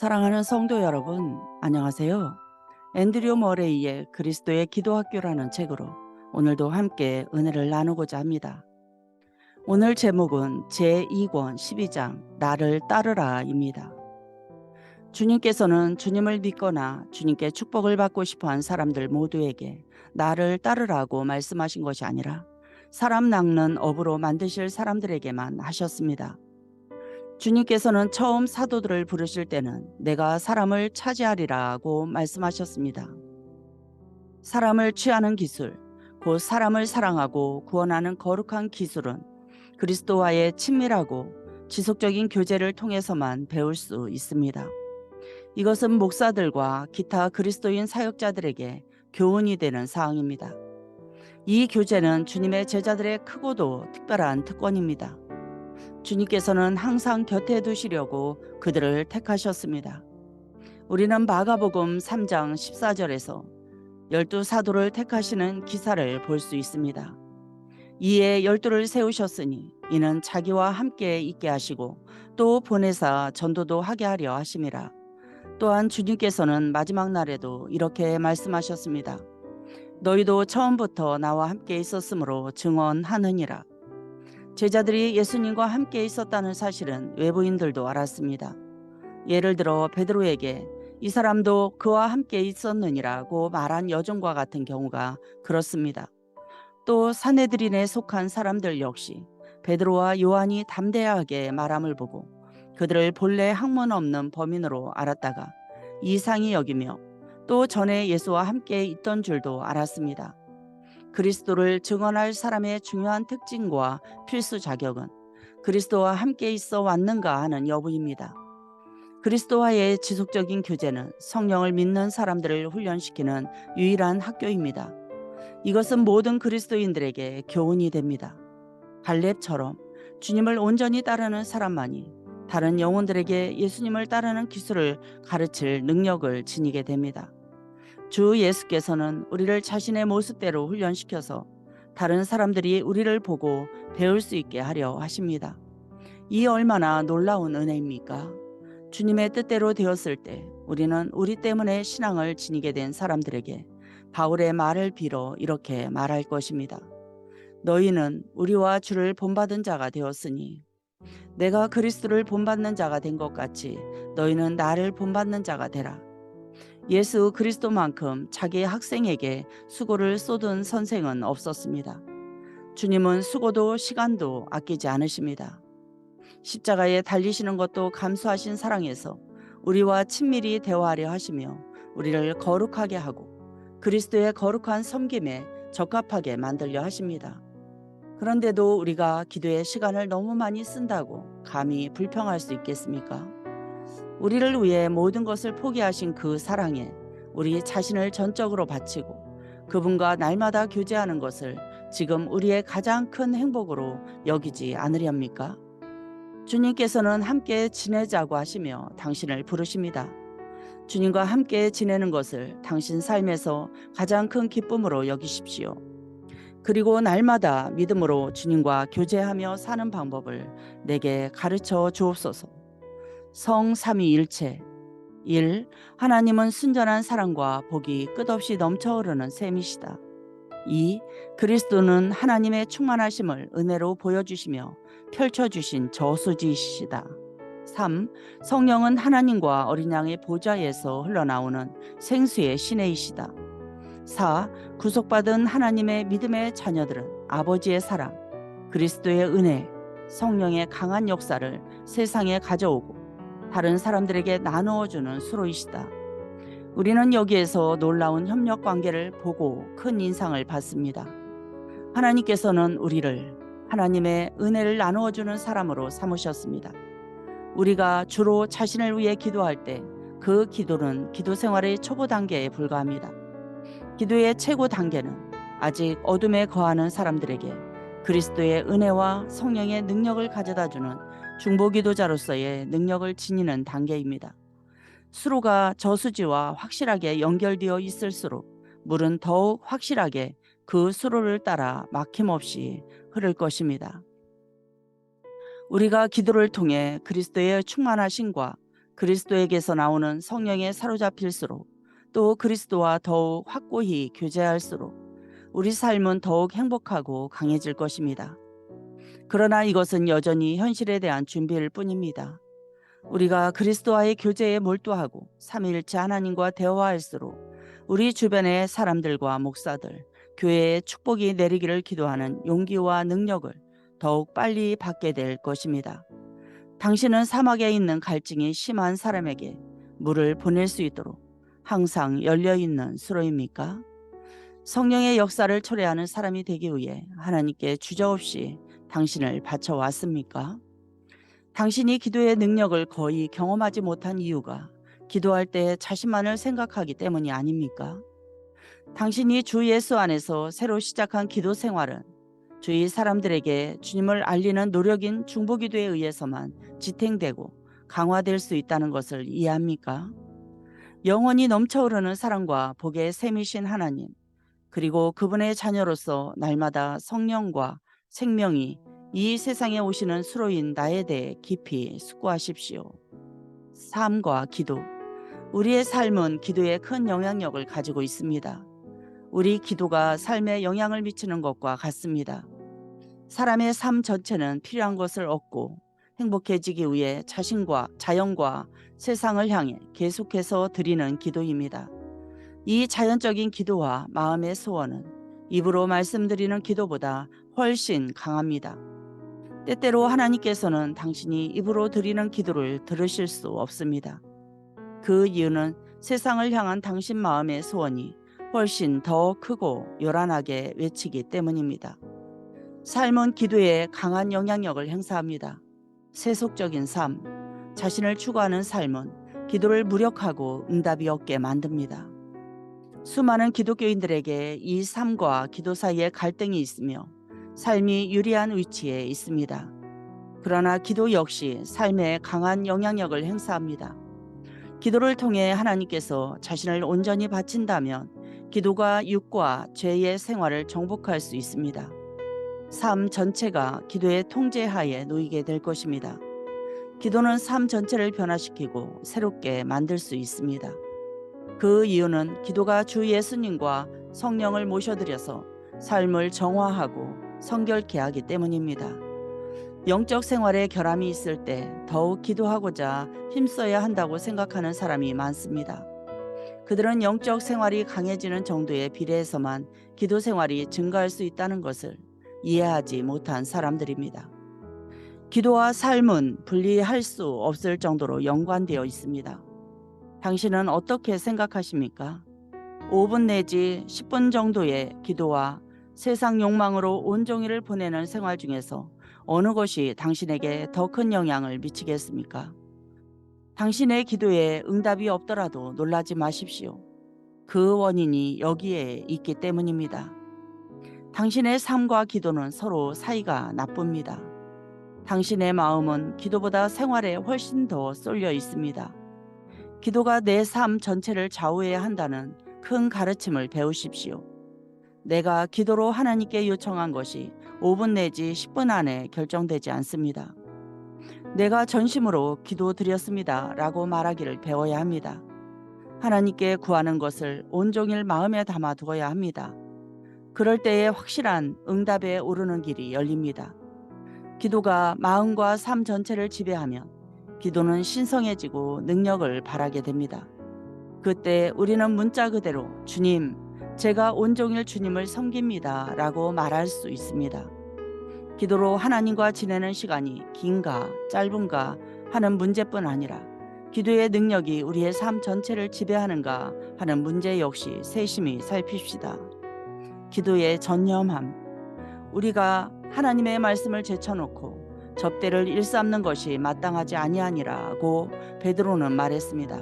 사랑하는 성도 여러분, 안녕하세요. 앤드류 머레이의 그리스도의 기도학교라는 책으로 오늘도 함께 은혜를 나누고자 합니다. 오늘 제목은 제2권 12장 나를 따르라입니다. 주님께서는 주님을 믿거나 주님께 축복을 받고 싶어한 사람들 모두에게 나를 따르라고 말씀하신 것이 아니라 사람 낚는 업으로 만드실 사람들에게만 하셨습니다. 주님께서는 처음 사도들을 부르실 때는 내가 사람을 차지하리라고 말씀하셨습니다. 사람을 취하는 기술, 곧 사람을 사랑하고 구원하는 거룩한 기술은 그리스도와의 친밀하고 지속적인 교제를 통해서만 배울 수 있습니다. 이것은 목사들과 기타 그리스도인 사역자들에게 교훈이 되는 사항입니다. 이 교제는 주님의 제자들의 크고도 특별한 특권입니다. 주님께서는 항상 곁에 두시려고 그들을 택하셨습니다. 우리는 마가복음 3장 14절에서 12사도를 택하시는 기사를 볼 수 있습니다. 이에 12를 세우셨으니 이는 자기와 함께 있게 하시고 또 보내사 전도도 하게 하려 하심이라. 또한 주님께서는 마지막 날에도 이렇게 말씀하셨습니다. 너희도 처음부터 나와 함께 있었으므로 증언하느니라. 제자들이 예수님과 함께 있었다는 사실은 외부인들도 알았습니다. 예를 들어 베드로에게 이 사람도 그와 함께 있었느니라고 말한 여종과 같은 경우가 그렇습니다. 또 사내들인에 속한 사람들 역시 베드로와 요한이 담대하게 말함을 보고 그들을 본래 학문 없는 범인으로 알았다가 이상히 여기며 또 전에 예수와 함께 있던 줄도 알았습니다. 그리스도를 증언할 사람의 중요한 특징과 필수 자격은 그리스도와 함께 있어 왔는가 하는 여부입니다. 그리스도와의 지속적인 교제는 성령을 믿는 사람들을 훈련시키는 유일한 학교입니다. 이것은 모든 그리스도인들에게 교훈이 됩니다. 갈렙처럼 주님을 온전히 따르는 사람만이 다른 영혼들에게 예수님을 따르는 기술을 가르칠 능력을 지니게 됩니다. 주 예수께서는 우리를 자신의 모습대로 훈련시켜서 다른 사람들이 우리를 보고 배울 수 있게 하려 하십니다. 이 얼마나 놀라운 은혜입니까? 주님의 뜻대로 되었을 때 우리는 우리 때문에 신앙을 지니게 된 사람들에게 바울의 말을 빌어 이렇게 말할 것입니다. 너희는 우리와 주를 본받은 자가 되었으니 내가 그리스도를 본받는 자가 된 것 같이 너희는 나를 본받는 자가 되라. 예수 그리스도만큼 자기의 학생에게 수고를 쏟은 선생은 없었습니다. 주님은 수고도 시간도 아끼지 않으십니다. 십자가에 달리시는 것도 감수하신 사랑에서 우리와 친밀히 대화하려 하시며 우리를 거룩하게 하고 그리스도의 거룩한 섬김에 적합하게 만들려 하십니다. 그런데도 우리가 기도에 시간을 너무 많이 쓴다고 감히 불평할 수 있겠습니까? 우리를 위해 모든 것을 포기하신 그 사랑에 우리 자신을 전적으로 바치고 그분과 날마다 교제하는 것을 지금 우리의 가장 큰 행복으로 여기지 않으렵니까? 주님께서는 함께 지내자고 하시며 당신을 부르십니다. 주님과 함께 지내는 것을 당신 삶에서 가장 큰 기쁨으로 여기십시오. 그리고 날마다 믿음으로 주님과 교제하며 사는 방법을 내게 가르쳐 주옵소서. 성삼위일체 1. 하나님은 순전한 사랑과 복이 끝없이 넘쳐 흐르는 셈이시다. 2. 그리스도는 하나님의 충만하심을 은혜로 보여주시며 펼쳐주신 저수지이시다. 3. 성령은 하나님과 어린 양의 보좌에서 흘러나오는 생수의 시내이시다. 4. 구속받은 하나님의 믿음의 자녀들은 아버지의 사랑, 그리스도의 은혜, 성령의 강한 역사를 세상에 가져오고 다른 사람들에게 나누어주는 수로이시다. 우리는 여기에서 놀라운 협력 관계를 보고 큰 인상을 받습니다. 하나님께서는 우리를 하나님의 은혜를 나누어주는 사람으로 삼으셨습니다. 우리가 주로 자신을 위해 기도할 때 그 기도는 기도 생활의 초보 단계에 불과합니다. 기도의 최고 단계는 아직 어둠에 거하는 사람들에게 그리스도의 은혜와 성령의 능력을 가져다주는 중보기도자로서의 능력을 지니는 단계입니다. 수로가 저수지와 확실하게 연결되어 있을수록 물은 더욱 확실하게 그 수로를 따라 막힘없이 흐를 것입니다. 우리가 기도를 통해 그리스도의 충만하심과 그리스도에게서 나오는 성령에 사로잡힐수록 또 그리스도와 더욱 확고히 교제할수록 우리 삶은 더욱 행복하고 강해질 것입니다. 그러나 이것은 여전히 현실에 대한 준비일 뿐입니다. 우리가 그리스도와의 교제에 몰두하고 삼위일체 하나님과 대화할수록 우리 주변의 사람들과 목사들, 교회에 축복이 내리기를 기도하는 용기와 능력을 더욱 빨리 받게 될 것입니다. 당신은 사막에 있는 갈증이 심한 사람에게 물을 보낼 수 있도록 항상 열려있는 수로입니까? 성령의 역사를 초래하는 사람이 되기 위해 하나님께 주저없이 당신을 바쳐왔습니까? 당신이 기도의 능력을 거의 경험하지 못한 이유가 기도할 때 자신만을 생각하기 때문이 아닙니까? 당신이 주 예수 안에서 새로 시작한 기도 생활은 주위 사람들에게 주님을 알리는 노력인 중보기도에 의해서만 지탱되고 강화될 수 있다는 것을 이해합니까? 영원히 넘쳐흐르는 사랑과 복의 샘이신 하나님, 그리고 그분의 자녀로서 날마다 성령과 생명이 이 세상에 오시는 수로인 나에 대해 깊이 숙고하십시오. 삶과 기도. 우리의 삶은 기도에 큰 영향력을 가지고 있습니다. 우리 기도가 삶에 영향을 미치는 것과 같습니다. 사람의 삶 전체는 필요한 것을 얻고 행복해지기 위해 자신과 자연과 세상을 향해 계속해서 드리는 기도입니다. 이 자연적인 기도와 마음의 소원은 입으로 말씀드리는 기도보다 훨씬 강합니다. 때때로 하나님께서는 당신이 입으로 드리는 기도를 들으실 수 없습니다. 그 이유는 세상을 향한 당신 마음의 소원이 훨씬 더 크고 요란하게 외치기 때문입니다. 삶은 기도에 강한 영향력을 행사합니다. 세속적인 삶, 자신을 추구하는 삶은 기도를 무력하고 응답이 없게 만듭니다. 수많은 기독교인들에게 이 삶과 기도 사이에 갈등이 있으며 삶이 유리한 위치에 있습니다. 그러나 기도 역시 삶에 강한 영향력을 행사합니다. 기도를 통해 하나님께서 자신을 온전히 바친다면 기도가 육과 죄의 생활을 정복할 수 있습니다. 삶 전체가 기도의 통제하에 놓이게 될 것입니다. 기도는 삶 전체를 변화시키고 새롭게 만들 수 있습니다. 그 이유는 기도가 주 예수님과 성령을 모셔드려서 삶을 정화하고 성결케 하기 때문입니다. 영적 생활에 결함이 있을 때 더욱 기도하고자 힘써야 한다고 생각하는 사람이 많습니다. 그들은 영적 생활이 강해지는 정도에 비례해서만 기도 생활이 증가할 수 있다는 것을 이해하지 못한 사람들입니다. 기도와 삶은 분리할 수 없을 정도로 연관되어 있습니다. 당신은 어떻게 생각하십니까? 5분 내지 10분 정도의 기도와 세상 욕망으로 온종일을 보내는 생활 중에서 어느 것이 당신에게 더 큰 영향을 미치겠습니까? 당신의 기도에 응답이 없더라도 놀라지 마십시오. 그 원인이 여기에 있기 때문입니다. 당신의 삶과 기도는 서로 사이가 나쁩니다. 당신의 마음은 기도보다 생활에 훨씬 더 쏠려 있습니다. 기도가 내 삶 전체를 좌우해야 한다는 큰 가르침을 배우십시오. 내가 기도로 하나님께 요청한 것이 5분 내지 10분 안에 결정되지 않습니다. 내가 전심으로 기도드렸습니다 라고 말하기를 배워야 합니다. 하나님께 구하는 것을 온종일 마음에 담아두어야 합니다. 그럴 때에 확실한 응답에 오르는 길이 열립니다. 기도가 마음과 삶 전체를 지배하면 기도는 신성해지고 능력을 발하게 됩니다. 그때 우리는 문자 그대로 주님, 제가 온종일 주님을 섬깁니다 라고 말할 수 있습니다. 기도로 하나님과 지내는 시간이 긴가 짧은가 하는 문제뿐 아니라 기도의 능력이 우리의 삶 전체를 지배하는가 하는 문제 역시 세심히 살핍시다. 기도의 전념함. 우리가 하나님의 말씀을 제쳐놓고 접대를 일삼는 것이 마땅하지 아니하니라고 베드로는 말했습니다.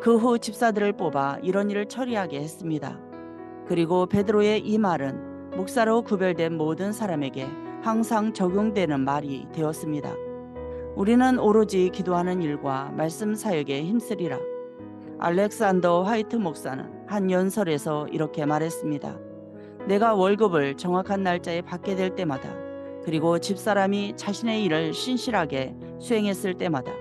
그 후 집사들을 뽑아 이런 일을 처리하게 했습니다. 그리고 베드로의 이 말은 목사로 구별된 모든 사람에게 항상 적용되는 말이 되었습니다. 우리는 오로지 기도하는 일과 말씀 사역에 힘쓰리라. 알렉산더 화이트 목사는 한 연설에서 이렇게 말했습니다. 내가 월급을 정확한 날짜에 받게 될 때마다, 그리고 집사람이 자신의 일을 신실하게 수행했을 때마다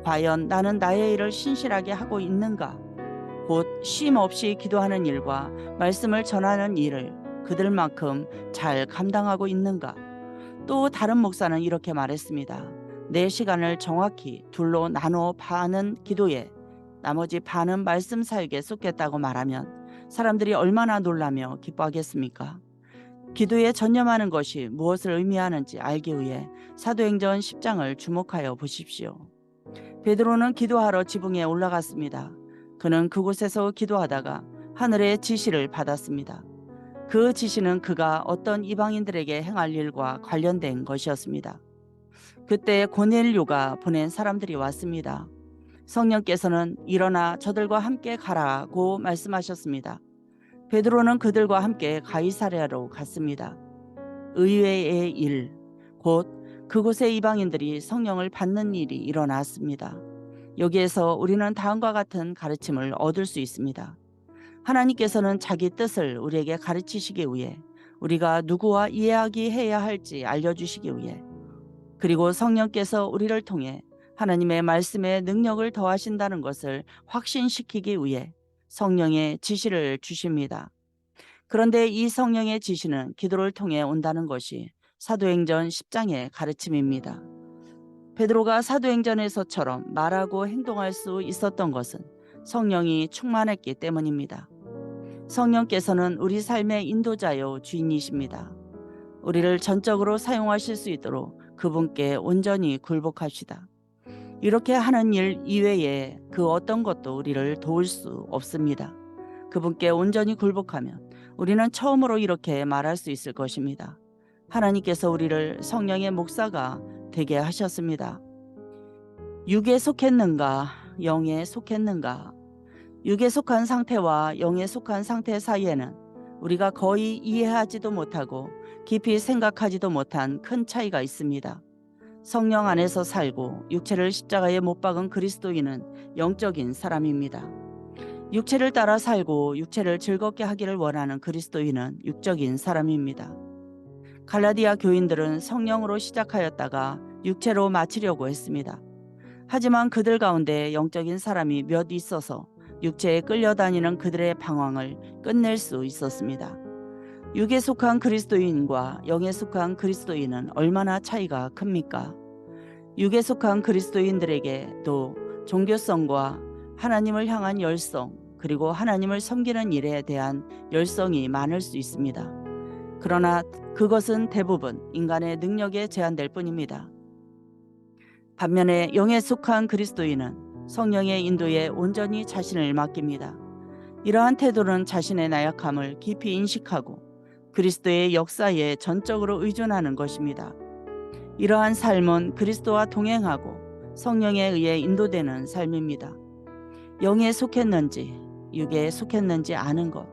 과연 나는 나의 일을 신실하게 하고 있는가? 곧 쉼 없이 기도하는 일과 말씀을 전하는 일을 그들만큼 잘 감당하고 있는가? 또 다른 목사는 이렇게 말했습니다. 내 시간을 정확히 둘로 나눠 반은 기도에 나머지 반은 말씀 사역에 쏟겠다고 말하면 사람들이 얼마나 놀라며 기뻐하겠습니까? 기도에 전념하는 것이 무엇을 의미하는지 알기 위해 사도행전 10장을 주목하여 보십시오. 베드로는 기도하러 지붕에 올라갔습니다. 그는 그곳에서 기도하다가 하늘의 지시를 받았습니다. 그 지시는 그가 어떤 이방인들에게 행할 일과 관련된 것이었습니다. 그때 고넬료가 보낸 사람들이 왔습니다. 성령께서는 일어나 저들과 함께 가라고 말씀하셨습니다. 베드로는 그들과 함께 가이사랴로 갔습니다. 의외의 일, 곧 그곳의 이방인들이 성령을 받는 일이 일어났습니다. 여기에서 우리는 다음과 같은 가르침을 얻을 수 있습니다. 하나님께서는 자기 뜻을 우리에게 가르치시기 위해 우리가 누구와 이야기해야 할지 알려주시기 위해 그리고 성령께서 우리를 통해 하나님의 말씀에 능력을 더하신다는 것을 확신시키기 위해 성령의 지시를 주십니다. 그런데 이 성령의 지시는 기도를 통해 온다는 것이 사도행전 10장의 가르침입니다. 베드로가 사도행전에서처럼 말하고 행동할 수 있었던 것은 성령이 충만했기 때문입니다. 성령께서는 우리 삶의 인도자요 주인이십니다. 우리를 전적으로 사용하실 수 있도록 그분께 온전히 굴복합시다. 이렇게 하는 일 이외에 그 어떤 것도 우리를 도울 수 없습니다. 그분께 온전히 굴복하면 우리는 처음으로 이렇게 말할 수 있을 것입니다. 하나님께서 우리를 성령의 목사가 되게 하셨습니다. 육에 속했는가, 영에 속했는가? 육에 속한 상태와 영에 속한 상태 사이에는 우리가 거의 이해하지도 못하고 깊이 생각하지도 못한 큰 차이가 있습니다. 성령 안에서 살고 육체를 십자가에 못 박은 그리스도인은 영적인 사람입니다. 육체를 따라 살고 육체를 즐겁게 하기를 원하는 그리스도인은 육적인 사람입니다. 갈라디아 교인들은 성령으로 시작하였다가 육체로 마치려고 했습니다. 하지만 그들 가운데 영적인 사람이 몇 있어서 육체에 끌려다니는 그들의 방황을 끝낼 수 있었습니다. 육에 속한 그리스도인과 영에 속한 그리스도인은 얼마나 차이가 큽니까? 육에 속한 그리스도인들에게도 종교성과 하나님을 향한 열성, 그리고 하나님을 섬기는 일에 대한 열성이 많을 수 있습니다. 그러나 그것은 대부분 인간의 능력에 제한될 뿐입니다. 반면에 영에 속한 그리스도인은 성령의 인도에 온전히 자신을 맡깁니다. 이러한 태도는 자신의 나약함을 깊이 인식하고 그리스도의 역사에 전적으로 의존하는 것입니다. 이러한 삶은 그리스도와 동행하고 성령에 의해 인도되는 삶입니다. 영에 속했는지 육에 속했는지 아는 것,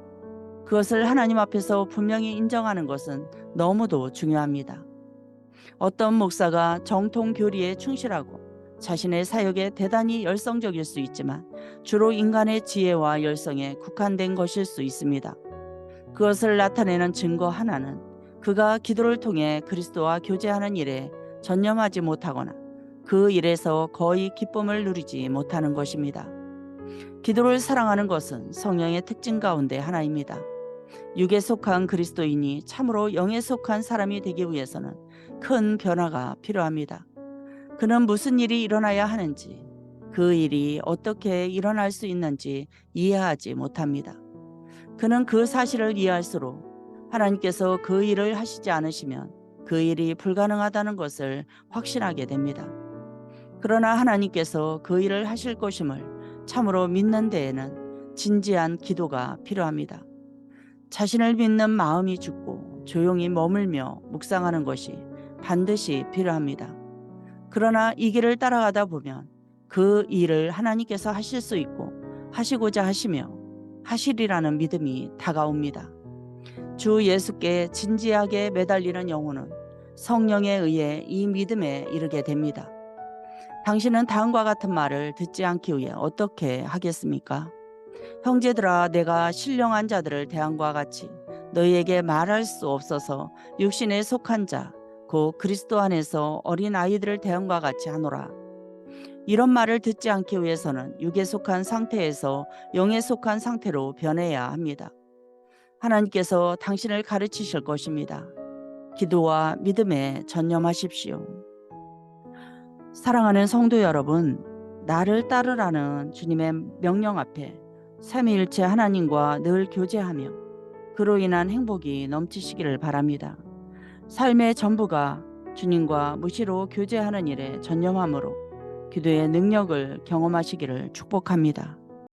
그것을 하나님 앞에서 분명히 인정하는 것은 너무도 중요합니다. 어떤 목사가 정통 교리에 충실하고 자신의 사역에 대단히 열성적일 수 있지만 주로 인간의 지혜와 열성에 국한된 것일 수 있습니다. 그것을 나타내는 증거 하나는 그가 기도를 통해 그리스도와 교제하는 일에 전념하지 못하거나 그 일에서 거의 기쁨을 누리지 못하는 것입니다. 기도를 사랑하는 것은 성령의 특징 가운데 하나입니다. 육에 속한 그리스도인이 참으로 영에 속한 사람이 되기 위해서는 큰 변화가 필요합니다. 그는 무슨 일이 일어나야 하는지, 그 일이 어떻게 일어날 수 있는지 이해하지 못합니다. 그는 그 사실을 이해할수록 하나님께서 그 일을 하시지 않으시면 그 일이 불가능하다는 것을 확신하게 됩니다. 그러나 하나님께서 그 일을 하실 것임을 참으로 믿는 데에는 진지한 기도가 필요합니다. 자신을 믿는 마음이 죽고 조용히 머물며 묵상하는 것이 반드시 필요합니다. 그러나 이 길을 따라가다 보면 그 일을 하나님께서 하실 수 있고 하시고자 하시며 하시리라는 믿음이 다가옵니다. 주 예수께 진지하게 매달리는 영혼은 성령에 의해 이 믿음에 이르게 됩니다. 당신은 다음과 같은 말을 듣지 않기 위해 어떻게 하겠습니까? 형제들아, 내가 신령한 자들을 대함과 같이 너희에게 말할 수 없어서 육신에 속한 자, 곧 그리스도 안에서 어린 아이들을 대함과 같이 하노라. 이런 말을 듣지 않기 위해서는 육에 속한 상태에서 영에 속한 상태로 변해야 합니다. 하나님께서 당신을 가르치실 것입니다. 기도와 믿음에 전념하십시오. 사랑하는 성도 여러분, 나를 따르라는 주님의 명령 앞에 삼위일체 하나님과 늘 교제하며 그로 인한 행복이 넘치시기를 바랍니다. 삶의 전부가 주님과 무시로 교제하는 일에 전념함으로 기도의 능력을 경험하시기를 축복합니다.